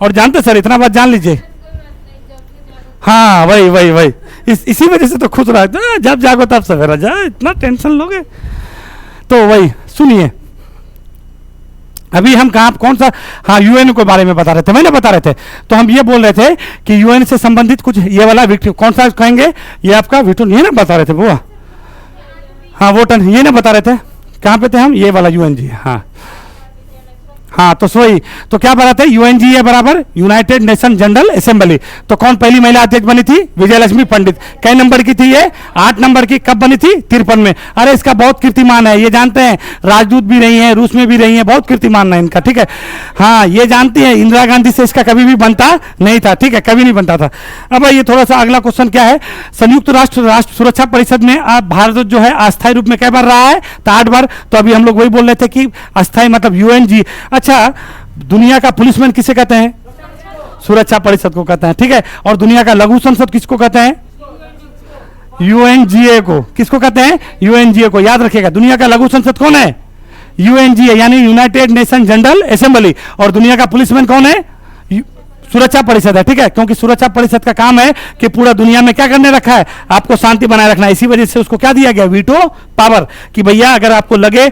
और जानते सर, इतना बात जान लीजिए। हाँ वही वही वही, इसी वजह से तो खुश रहा था, जब जागो तब सवेरा जाए, इतना टेंशन लोगे। तो वही सुनिए, अभी हम कहाँ कौन सा, हाँ यूएन के बारे में बता रहे थे, मैंने बता रहे थे। तो हम ये बोल रहे थे कि यूएन से संबंधित कुछ ये वाला वीटो, कौन सा कहेंगे, ये आपका वीटो, ये ना बता रहे थे बुआ, हाँ वोटन, ये ना बता रहे थे, कहाँ पे थे हम, ये वाला यूएन जी, हाँ हाँ। तो सोई तो क्या बात है, यूएनजीए बराबर यूनाइटेड नेशन जनरल असेंबली। तो कौन पहली महिला अध्यक्ष बनी थी, विजयलक्ष्मी पंडित। कै नंबर की थी ये, 8 नंबर की। कब बनी थी, 53 में। अरे इसका बहुत कीर्तिमान है, ये जानते हैं, राजदूत भी रही हैं, रूस में भी रही हैं, बहुत कीर्तिमान है इनका, ठीक है। हाँ ये जानती है, इंदिरा गांधी से इसका कभी भी बनता नहीं था, ठीक है, कभी नहीं बनता था। अब ये थोड़ा सा अगला क्वेश्चन क्या है, संयुक्त राष्ट्र सुरक्षा परिषद में भारत जो है अस्थायी रूप में कै बार रहा है, तो 8 बार। तो अभी हम लोग वही बोल रहे थे कि अस्थायी मतलब यूएनजी। अच्छा, दुनिया का पुलिसमैन किसे कहते हैं, सुरक्षा परिषद को कहते हैं, ठीक है। और दुनिया का लघु संसद किसको कहते हैं, यूएनजीए को। किसको कहते हैं, यूएनजीए को, याद रखिएगा। दुनिया का लघु संसद कौन है, यूएनजीए यानी यूनाइटेड नेशन जनरल असेंबली। और दुनिया का पुलिसमैन कौन है, सुरक्षा परिषद है, ठीक है। क्योंकि सुरक्षा परिषद का काम है कि पूरा दुनिया में क्या करने रखा है, आपको शांति बनाए रखना है। इसी वजह से उसको क्या दिया गया, वीटो पावर, कि भैया अगर आपको लगे,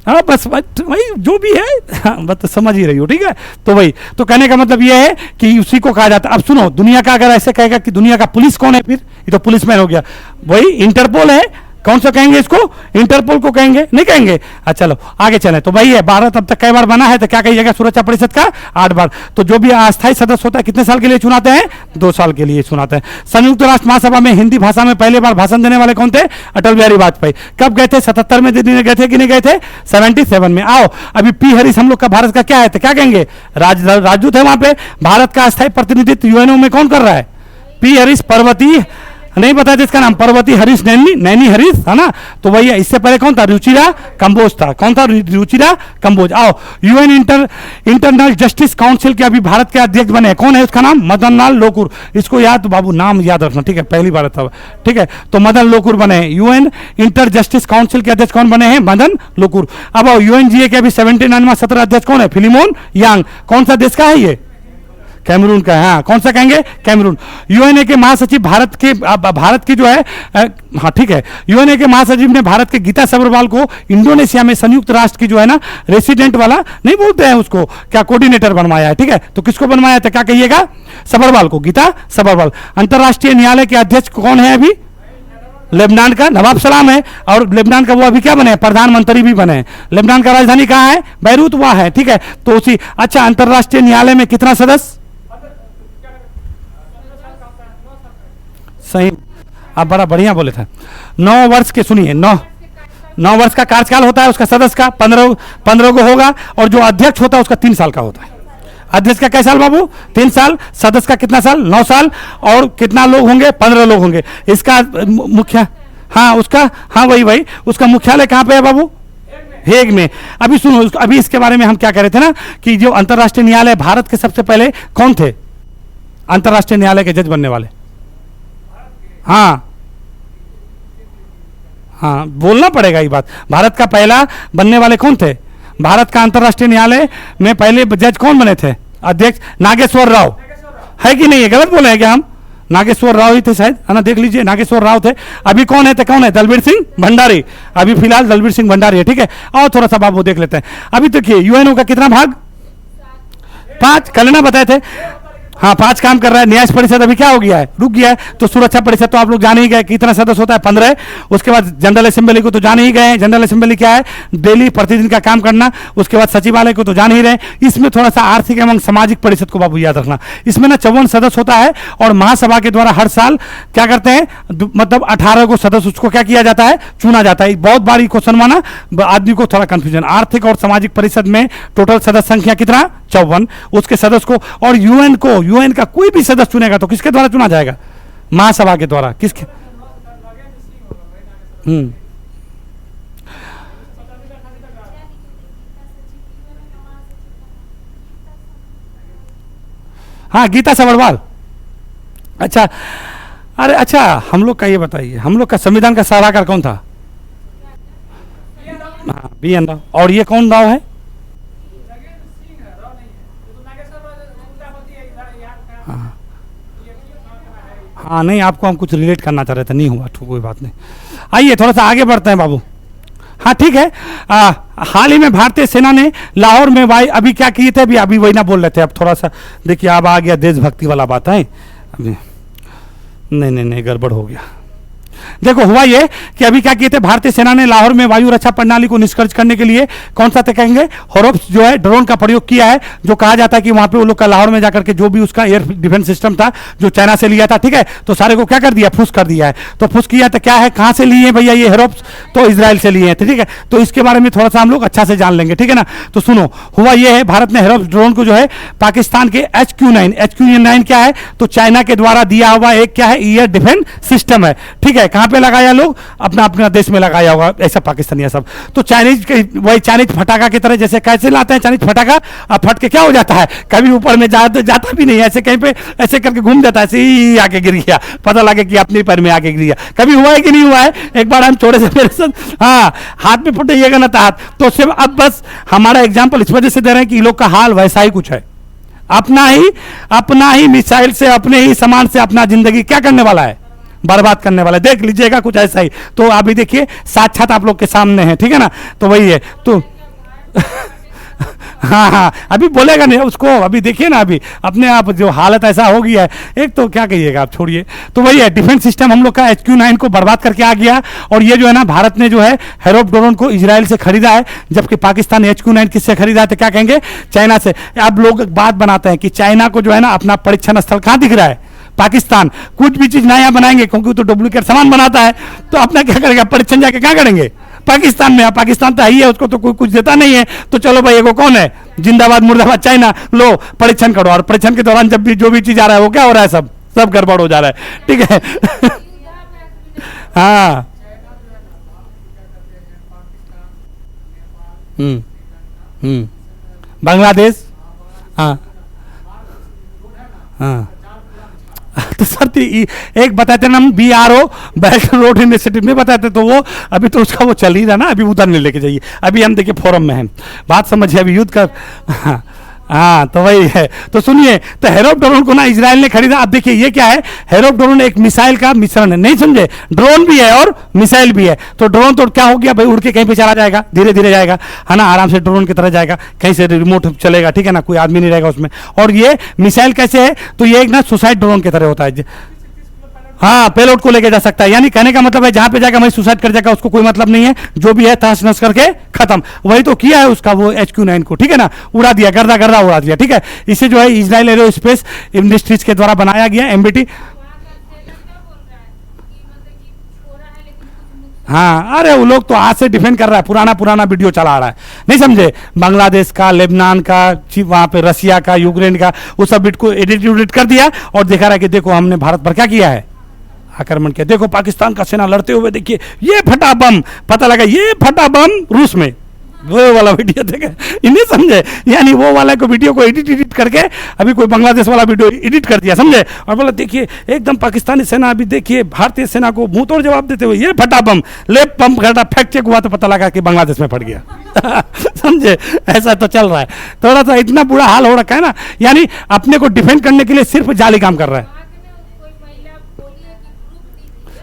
हाँ बस वही जो भी है, हाँ बस तो समझ ही रही हो, ठीक है। तो वही, तो कहने का मतलब ये है कि उसी को कहा जाता है। अब सुनो, दुनिया का अगर ऐसे कहेगा कि दुनिया का पुलिस कौन है, फिर ये तो पुलिसमैन हो गया, वही इंटरपोल है। कौन सा कहेंगे इसको, इंटरपोल को कहेंगे, नहीं कहेंगे। अच्छा चलो आगे चले। तो वही है, भारत अब तक कई बार बना है, तो क्या कहिएगा, सुरक्षा परिषद का 8 बार। तो जो भी अस्थायी सदस्य होता है कितने साल के लिए चुनाते हैं, 2 साल के लिए चुनाते हैं। संयुक्त राष्ट्र महासभा में हिंदी भाषा में पहली बार भाषण देने वाले कौन थे, अटल बिहारी वाजपेयी। कब गए थे, 77 में दिल्ली में गए थे कि नहीं गए थे, 77 में। आओ अभी पी हरीश हम लोग का भारत का क्या है, तो क्या कहेंगे, राजदूत है वहां पे। भारत का अस्थायी प्रतिनिधित्व यूएनओ में कौन कर रहा है, पी हरीश पर्वती, नहीं बताया जिसका नाम, पर्वती हरीश नैनी हरीश है ना। तो वही है, इससे पहले कौन था, रुचिरा कंबोज था। कौन था, रुचिरा कंबोज। आओ, यूएन इंटरनल जस्टिस काउंसिल के अभी भारत के अध्यक्ष बने, कौन है, उसका नाम मदन लाल लोकुर। इसको याद बाबू, नाम याद रखना, ठीक है, पहली बार था, ठीक है। तो मदन लोकुर बने यूएन इंटर जस्टिस काउंसिल के अध्यक्ष, कौन बने हैं, मदन लोकुर। अब आओ, यूएनजीए के अभी 79वां 17 अध्यक्ष कौन है, फिलिमोन यांग। कौन सा देश का है ये, कैमरून का है, हाँ कौन सा कहेंगे, कैमरून। यूएनए के महासचिव भारत की जो है, हाँ ठीक है, यूएनए के महासचिव ने भारत के गीता सबरवाल को इंडोनेशिया में संयुक्त राष्ट्र की जो है ना रेसिडेंट वाला नहीं बोलते हैं उसको, क्या कोऑर्डिनेटर बनवाया है, ठीक है। तो किसको बनवाया था, क्या कहिएगा, सबरवाल को, गीता सबरवाल। अंतर्राष्ट्रीय न्यायालय के अध्यक्ष कौन है अभी, लेबनान का नवाब सलाम है। और लेबनान का वो अभी क्या बने, प्रधानमंत्री भी बने। लेबनान का राजधानी कहाँ है, बैरूत वहाँ है, ठीक है। तो उसी, अच्छा अंतर्राष्ट्रीय न्यायालय में कितना सदस्य, सही, आप बड़ा बढ़िया बोले थे, 9 वर्ष के, सुनिए 9 वर्ष का कार्यकाल होता है उसका, सदस्य का 15 को होगा। और जो अध्यक्ष होता है उसका 3 साल का होता है। अध्यक्ष का कैसा साल बाबू, 3 साल। सदस्य का कितना साल, 9 साल। और कितना लोग होंगे, 15 लोग होंगे। इसका मुख्य, हाँ उसका, हाँ वही उसका मुख्यालय कहाँ पे है बाबू, हेग में। अभी सुनो, अभी इसके बारे में हम क्या कह रहे थे ना, कि जो अंतर्राष्ट्रीय न्यायालय, भारत के सबसे पहले कौन थे अंतर्राष्ट्रीय न्यायालय के जज बनने वाले, हाँ हाँ बोलना पड़ेगा ये बात। भारत का पहला बनने वाले कौन थे, भारत का अंतर्राष्ट्रीय न्यायालय में पहले जज कौन बने थे, अध्यक्ष नागेश्वर राव, है कि नहीं, है गलत बोले हैं क्या हम, नागेश्वर राव ही थे शायद, है ना, देख लीजिए नागेश्वर राव थे। अभी कौन है, तो कौन है, दलबीर सिंह भंडारी। अभी फिलहाल दलबीर सिंह भंडारी है, ठीक है। और थोड़ा सा बाबू देख लेते हैं। अभी देखिए यूएनओ का कितना भाग, 5, कल ना बताए थे, हाँ 5 काम कर रहा है। न्याय परिषद अभी क्या हो गया है, रुक गया है। तो सुरक्षा परिषद तो आप लोग जान ही गए कितना सदस्य होता है, 15। उसके बाद जनरल असेंबली को तो जान ही गए, जनरल असेंबली क्या है, डेली प्रतिदिन का काम करना। उसके बाद सचिवालय को तो जान ही रहे। इसमें थोड़ा सा आर्थिक एवं सामाजिक परिषद को बाबू याद रखना। इसमें ना 54 सदस्य होता है और महासभा के द्वारा हर साल क्या करते हैं, मतलब 18 को सदस्य उसको क्या किया जाता है, चुना जाता है। बहुत बार क्वेश्चन माना, आदमी को थोड़ा कंफ्यूजन। आर्थिक और सामाजिक परिषद में टोटल सदस्य संख्या कितना, 54। उसके सदस्य को, और यूएन का कोई भी सदस्य चुनेगा तो किसके द्वारा चुना जाएगा, महासभा के द्वारा। किसके, हाँ गीता सबरवाल। अच्छा, अरे अच्छा हम लोग का ये बताइए, हम लोग का संविधान का सलाहकार कौन था, हाँ BN राव। और ये कौन राव है, हाँ नहीं, आपको हम कुछ रिलेट करना चाह रहे थे, नहीं हुआ, कोई बात नहीं। आइए थोड़ा सा आगे बढ़ते हैं बाबू। हाँ ठीक है। हाल ही में भारतीय सेना ने लाहौर में वायु, अभी क्या किए थे, अभी अभी वही ना बोल रहे थे, अब थोड़ा सा देखिए, अब आ गया देशभक्ति वाला बात है अभी। नहीं नहीं नहीं, गड़बड़ हो गया। देखो हुआ ये कि अभी क्या किए थे, भारतीय सेना ने लाहौर में वायु रक्षा प्रणाली को निष्कर्ष करने के लिए कौन सा कहेंगे, होरोप्स जो है ड्रोन का प्रयोग किया है। जो कहा जाता है कि वहां पे वो लोग का लाहौर में जाकर के जो भी उसका एयर डिफेंस सिस्टम था जो चाइना से लिया था, ठीक है, तो सारे को क्या कर दिया, फुस कर दिया है। तो फुस किया तो क्या है, कहां से लिए हैं भैया ये होरोप्स, तो इसराइल से लिए हैं, ठीक है। तो इसके बारे में थोड़ा सा हम लोग अच्छा से जान लेंगे, ठीक है ना। तो सुनो, हुआ ये है, भारत ने होरोप्स ड्रोन को जो है पाकिस्तान के HQ-9 क्या है, तो चाइना के द्वारा दिया हुआ एक क्या है, एयर डिफेंस सिस्टम है, ठीक है। कहां पे लगाया लोग, अपना अपना देश में लगाया होगा, ऐसा पाकिस्तानी है सब। तो चाइनीज वही चाइनीज फटाका की तरह, जैसे कैसे लाते हैं चाइनीज फटाका, अब फट के क्या हो जाता है, कभी ऊपर में जाता भी नहीं, ऐसे कहीं पे ऐसे करके घूम जाता है, ऐसे ही आके गिर गया, पता लगे कि अपने पैर में आके गिर गया। कभी हुआ है कि नहीं हुआ है, एक बार हम छोटे से मेरे साथ, हाँ, हाथ में फुटेगा ना था हाथ, तो सिर्फ अब बस हमारा एग्जाम्पल इस वजह से दे रहे हैं कि लोग का हाल वैसा ही कुछ है। अपना ही मिसाइल से, अपने ही सामान से अपना जिंदगी क्या करने वाला है, बर्बाद करने वाला है। देख लीजिएगा कुछ ऐसा ही। तो अभी देखिए साक्षात आप लोग के सामने है, ठीक है ना, तो वही है तो हाँ हाँ, अभी बोलेगा नहीं उसको, अभी देखिए ना, अभी अपने आप जो हालत ऐसा हो गया है, एक तो क्या कहिएगा आप, छोड़िए। तो वही है, डिफेंस सिस्टम हम लोग का HQ-9 को बर्बाद करके आ गया। और ये जो है ना, भारत ने जो है हेरोप ड्रोन को इजराइल से खरीदा है, जबकि पाकिस्तान ने HQ-9 किससे खरीदा है, तो क्या कहेंगे, चाइना से। अब लोग बात बनाते हैं कि चाइना को जो है ना अपना परीक्षण स्थल कहाँ दिख रहा है, पाकिस्तान। कुछ भी चीज नया बनाएंगे क्योंकि वो तो डुप्लीकेट सामान बनाता है, तो अपना क्या करेगा, परीक्षण जाके क्या करेंगे, पाकिस्तान में। पाकिस्तान तो ही है, उसको तो कोई कुछ देता नहीं है, तो चलो भाई एगो कौन है, जिंदाबाद मुर्दाबाद चाइना, लो परीक्षण करो। और परीक्षण के दौरान जब भी जो भी चीज आ रहा है वो क्या हो रहा है, सब गड़बड़ हो जा रहा है, ठीक है। हाँ बांग्लादेश, हाँ हाँ। तो सर एक बताते हैं हम, BRO बैल्ट रोड इनिशिएटिव में बताते, तो वो अभी तो उसका वो चल ही रहा ना, अभी उधर नहीं लेके जाइए, अभी हम देखिए फोरम में हैं, बात समझिए, अभी युद्ध का। हाँ तो वही है। तो सुनिए, तो हेरोप ड्रोन को ना इजराइल ने खरीदा। अब देखिए ये क्या है, हेरोप ड्रोन एक मिसाइल का मिश्रण है, नहीं समझे, ड्रोन भी है और मिसाइल भी है। तो ड्रोन तो क्या हो गया भाई, उड़ के कहीं पे चला जाएगा, धीरे धीरे जाएगा, है ना, आराम से ड्रोन की तरह जाएगा, कहीं से रिमोट चलेगा, ठीक है ना, कोई आदमी नहीं रहेगा उसमें। और ये मिसाइल कैसे है, तो ये एक ना सुसाइड ड्रोन की तरह होता है, हाँ, पेलोड को लेके जा सकता है। यानी कहने का मतलब है जहां पे जाएगा वहीं सुसाइड कर जाएगा, उसको कोई मतलब नहीं है, जो भी है तहस नहस करके खत्म। वही तो किया है उसका वो HQ-9 को, ठीक है ना, उड़ा दिया, गर्दा गर्दा उड़ा दिया, ठीक है। इसे जो है इजराइल एरोस्पेस इंडस्ट्रीज के द्वारा बनाया गया MBT। हाँ, अरे वो लोग तो आज से डिफेंड कर रहा है, पुराना वीडियो चला रहा है, नहीं समझे, बांग्लादेश का, लेबनान का, वहां पे रसिया का, यूक्रेन का, वो सब बिट को एडिट कर दिया और दिखा रहा है कि देखो हमने भारत पर क्या किया है, आक्रमण किया। देखो पाकिस्तान का सेना लड़ते हुए, देखिए ये फटा बम, पता लगा ये फटा बम रूस में, वो वाला वीडियो देखे, इन्हें समझे, यानी वो वाला को वीडियो को एडिट करके अभी कोई बांग्लादेश वाला वीडियो एडिट कर दिया, समझे, और बोला देखिए एकदम पाकिस्तानी सेना अभी देखिए भारतीय सेना को मुंह तोड़ जवाब देते हुए, ये फटा बम, लेप बम घटा, फैक्ट चेक हुआ तो पता लगा कि बांग्लादेश में फट गया। समझे, ऐसा तो चल रहा है, थोड़ा सा इतना बुरा हाल हो रखा है ना, यानी अपने को डिफेंड करने के लिए सिर्फ जाली काम कर रहा है।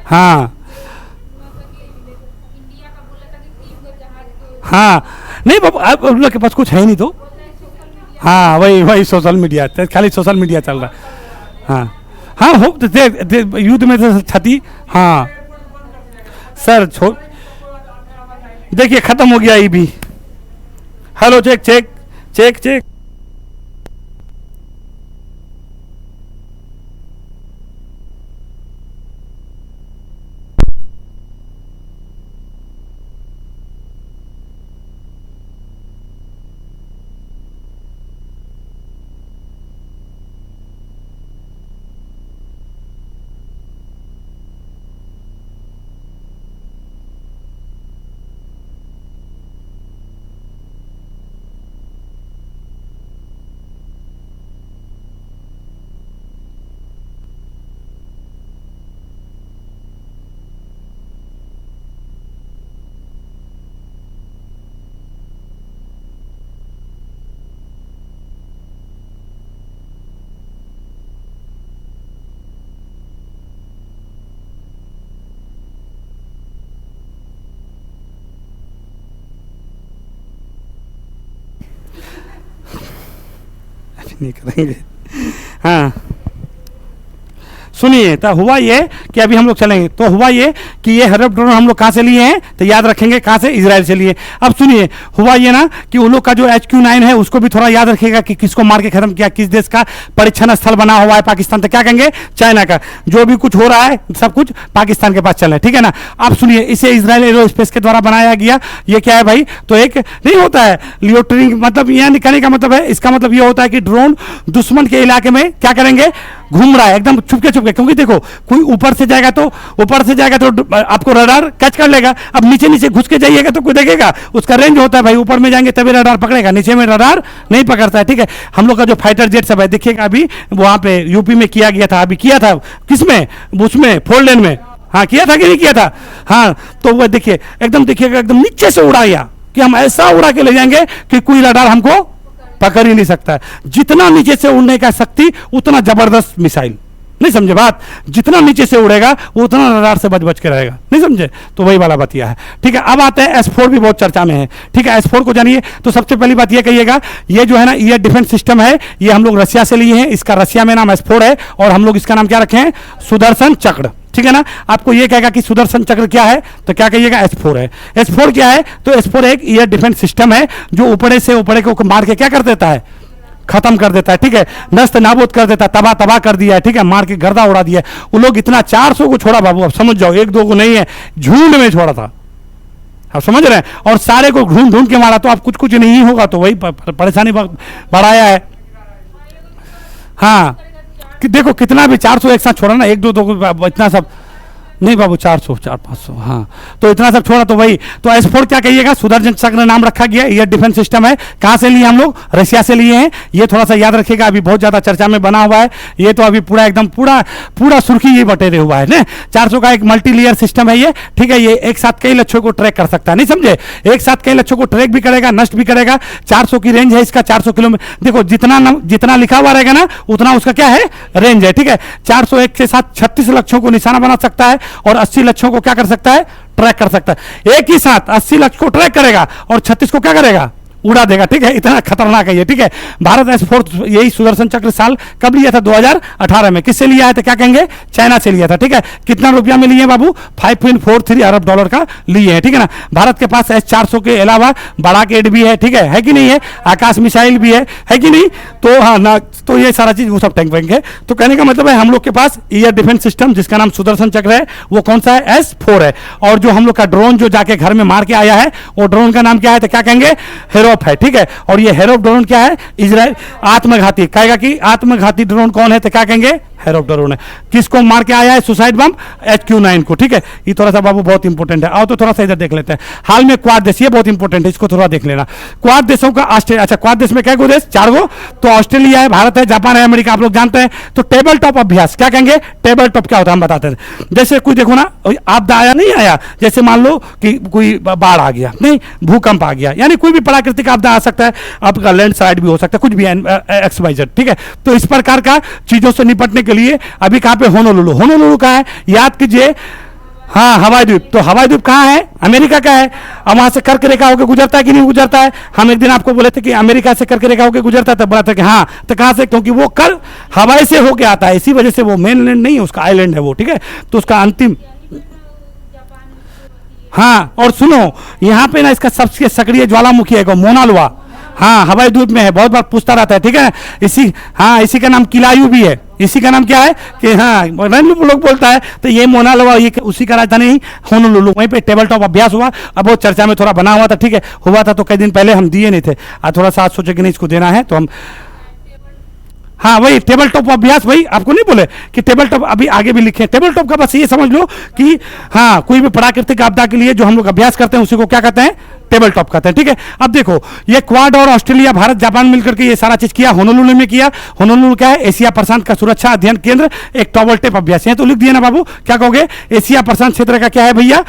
हाँ हाँ, नहीं बाबू, आप लोग के पास कुछ है नहीं तो, हाँ वही सोशल मीडिया, खाली सोशल मीडिया चल रहा है। हाँ हाँ, हो युद्ध में तो क्षति, हाँ सर देखिए खत्म हो गया ये भी। Hello, check. नहीं करेंगे। हाँ सुनिए, तो हुआ ये कि अभी हम लोग चलेंगे, तो हुआ ये कि ये हेरोप ड्रोन हम लोग कहाँ से लिए हैं, तो याद रखेंगे कहाँ से, इजराइल से लिए। अब सुनिए, हुआ ये ना कि उन लोग का जो HQ-9 है उसको भी थोड़ा याद रखिएगा कि किसको मार के खत्म किया, किस देश का परीक्षण स्थल बना हुआ है पाकिस्तान, तो क्या कहेंगे, चाइना का। जो भी कुछ हो रहा है सब कुछ पाकिस्तान के पास चल रहा है, ठीक है ना। अब सुनिए, इसे इजराइल एरोस्पेस के द्वारा बनाया गया। ये क्या है भाई, तो एक नहीं होता है लियोटरिंग, मतलब यहाँ निकलने का मतलब है, इसका मतलब ये होता है कि ड्रोन दुश्मन के इलाके में क्या करेंगे, घूम रहा है एकदम छुपके छुपके, क्योंकि देखो कोई ऊपर से जाएगा तो आपको रडार कैच कर लेगा। अब नीचे नीचे घुस के जाइएगा तो कोई देखेगा, उसका रेंज होता है भाई, ऊपर में जाएंगे तभी रडार पकड़ेगा, नीचे में रडार नहीं पकड़ता है, ठीक है। हम लोग का जो फाइटर जेट सब है, देखिएगा अभी वहां पे यूपी में किया गया था, अभी किया था किसमें, उसमें फोल्डेन में, हाँ किया था कि नहीं किया था, हाँ। तो वह देखिए एकदम, देखिएगा एकदम नीचे से उड़ाया कि हम ऐसा उड़ा के ले जाएंगे कि कोई रडार हमको पकड़ ही नहीं सकता है। जितना नीचे से उड़ने का शक्ति उतना जबरदस्त मिसाइल, नहीं समझे बात, जितना नीचे से उड़ेगा वो उतना रडार से बच बच के रहेगा, नहीं समझे, तो वही वाला बतिया है, ठीक है। अब आते हैं S4 भी बहुत चर्चा में है, ठीक है। S4 को जानिए, तो सबसे पहली बात ये कहिएगा, ये जो है ना ये डिफेंस सिस्टम है, ये हम लोग रसिया से लिए हैं, इसका रसिया में नाम S4 है, और हम लोग इसका नाम क्या रखे हैं, सुदर्शन चक्र, ठीक है ना। आपको ये कहेगा कि सुदर्शन चक्र क्या है, तो क्या कहिएगा, S4 है। S4 क्या है, तो S4 एक एयर डिफेंस सिस्टम है जो ऊपरे से ऊपरे को मार के क्या कर देता है, खत्म कर देता है, ठीक है, नष्ट नाबूद कर देता है, तबाह तबाह कर दिया है, ठीक है, मार के गर्दा उड़ा दिया है। वो लोग इतना 400 को छोड़ा बाबू, अब समझ जाओ, एक दो को नहीं है, झुंड में छोड़ा था, आप समझ रहे हैं, और सारे को ढूंढ ढूंढ के मारा, तो अब कुछ कुछ नहीं होगा तो वही परेशानी बढ़ाया है। हाँ कि देखो कितना भी 400 एक साथ छोड़ा ना, एक दो को इतना सब नहीं बाबू, 400 400-500, हाँ, तो इतना सब छोड़ा, तो वही, तो S4 क्या कहिएगा, सुदर्शन चक्र नाम रखा गया, ये डिफेंस सिस्टम है। कहाँ से लिए हम लोग, रशिया से लिए हैं, ये थोड़ा सा याद रखिएगा, अभी बहुत ज्यादा चर्चा में बना हुआ है ये, तो अभी पूरा एकदम पूरा सुर्खी ये बटेरे हुआ है ना। 400 का एक मल्टी लेयर सिस्टम है ये, ठीक है, ये एक साथ कई लक्ष्यों को ट्रैक कर सकता है, नहीं समझे, एक साथ कई लक्ष्यों को ट्रैक भी करेगा, नष्ट भी करेगा। 400 की रेंज है इसका, 400 किलोमीटर, देखो जितना लिखा हुआ रहेगा ना उतना उसका क्या है, रेंज है, ठीक है। 401 के साथ 36 लक्ष्यों को निशाना बना सकता है, और 80 लक्ष्यों को क्या कर सकता है, ट्रैक कर सकता है। एक ही साथ 80 लक्ष्य को ट्रैक करेगा और 36 को क्या करेगा, उड़ा देगा, ठीक है, इतना खतरनाक है ये, ठीक है। भारत S4 यही सुदर्शन चक्र साल कब लिया था, 2018 में। किससे लिया है, तो क्या कहेंगे, चाइना से लिया था, ठीक है। कितना रुपया में लिए बाबू, $5.43 अरब का लिए हैं, ठीक है ना। भारत के पास S400 के अलावा बड़ा एड भी है, ठीक है कि नहीं है, आकाश मिसाइल भी है कि नहीं, तो हाँ ना, तो ये सारा चीज वो सब टैंक वैंक है। तो कहने का मतलब है हम लोग के पास एयर डिफेंस सिस्टम जिसका नाम सुदर्शन चक्र है, वो कौन सा है, S4 है। और जो हम लोग का ड्रोन जो जाके घर में मार के आया है, वो ड्रोन का नाम क्या है, तो क्या कहेंगे, हेरोप है, ठीक है। और ये हेरोप ड्रोन क्या है, इजराइल आत्मघाती, कहेगा कि आत्मघाती ड्रोन कौन है, तो क्या कहेंगे, हेरोप ड्रोन है। किसको मार के आया है, सुसाइड बम HQ-9 को, ठीक है। ये थोड़ा सा बाबू बहुत इंपॉर्टेंट है। आओ तो थोड़ा सा इधर देख लेते हैं। हाल में क्वाड देश, ये बहुत इंपॉर्टेंट है, इसको थोड़ा देख लेना। क्वाड देशों का अच्छा, क्वाड देश में क्या गो देश, 4 गो, तो ऑस्ट्रेलिया है, भारत है, जापान है, अमेरिका, आप लोग जानते हैं। तो टेबल टॉप अभ्यास क्या कहेंगे, टेबल टॉप क्या होता है हम बताते हैं। जैसे कोई देखो ना, आपदा आया नहीं आया, जैसे मान लो कि कोई बाढ़ आ गया, नहीं भूकंप आ गया, यानी कोई भी प्राकृतिक आपदा आ सकता है, आपका लैंडस्लाइड भी हो सकता है, कुछ भी XYZ, ठीक है। तो इस प्रकार का चीजों से निपटने के लिए अभी कहां पे, होनोलुलु कहां है, याद कीजिए, हाँ हवाई द्वीप, तो हवाई द्वीप कहाँ है, अमेरिका का है। अब वहां से कर्क रेखा होकर गुजरता है कि नहीं गुजरता है। हम एक दिन आपको बोले थे कि अमेरिका से कर्क रेखा होकर गुजरता है, तब बोला था कि हाँ, तो कहां से, क्योंकि वो कर हवाई से होके आता है, इसी वजह से वो मेनलैंड नहीं है, उसका आइलैंड है वो, ठीक है। तो उसका अंतिम, हाँ, और सुनो यहाँ पे ना इसका सबसे सक्रिय ज्वालामुखी है मोना लोआ, हाँ हवाई द्वीप में है, बहुत बार पूछता रहता है, ठीक है। इसी का नाम किलायू भी है, इसी का नाम क्या है कि हाँ लोग बोलता है, तो ये मोना लोआ ये उसी का राजधानी होनोलुलु, वहीं पे टेबल टॉप अभ्यास हुआ। अब वो चर्चा में थोड़ा बना हुआ था, ठीक है, हुआ था तो कई दिन पहले हम दिए नहीं थे, आज थोड़ा सा आज सोचे कि नहीं इसको देना है, तो हम हाँ वही टेबल टॉप अभ्यास, वही आपको नहीं बोले कि टेबल टॉप अभी आगे भी लिखे। टेबल टॉप का बस ये समझ लो कि हाँ कोई भी प्राकृतिक आपदा के लिए जो हम लोग अभ्यास करते हैं उसी को क्या कहते हैं, टेबल टॉप कहते हैं, ठीक है। अब देखो ये क्वाड और ऑस्ट्रेलिया, भारत, जापान मिलकर के ये सारा चीज किया, होनोलुलु में किया। होनोलुलु क्या है, एशिया प्रशांत का सुरक्षा अध्ययन केंद्र, एक टेबल टॉप अभ्यास है, तो लिख दिया ना बाबू, क्या कहोगे, एशिया प्रशांत क्षेत्र का क्या है भैया,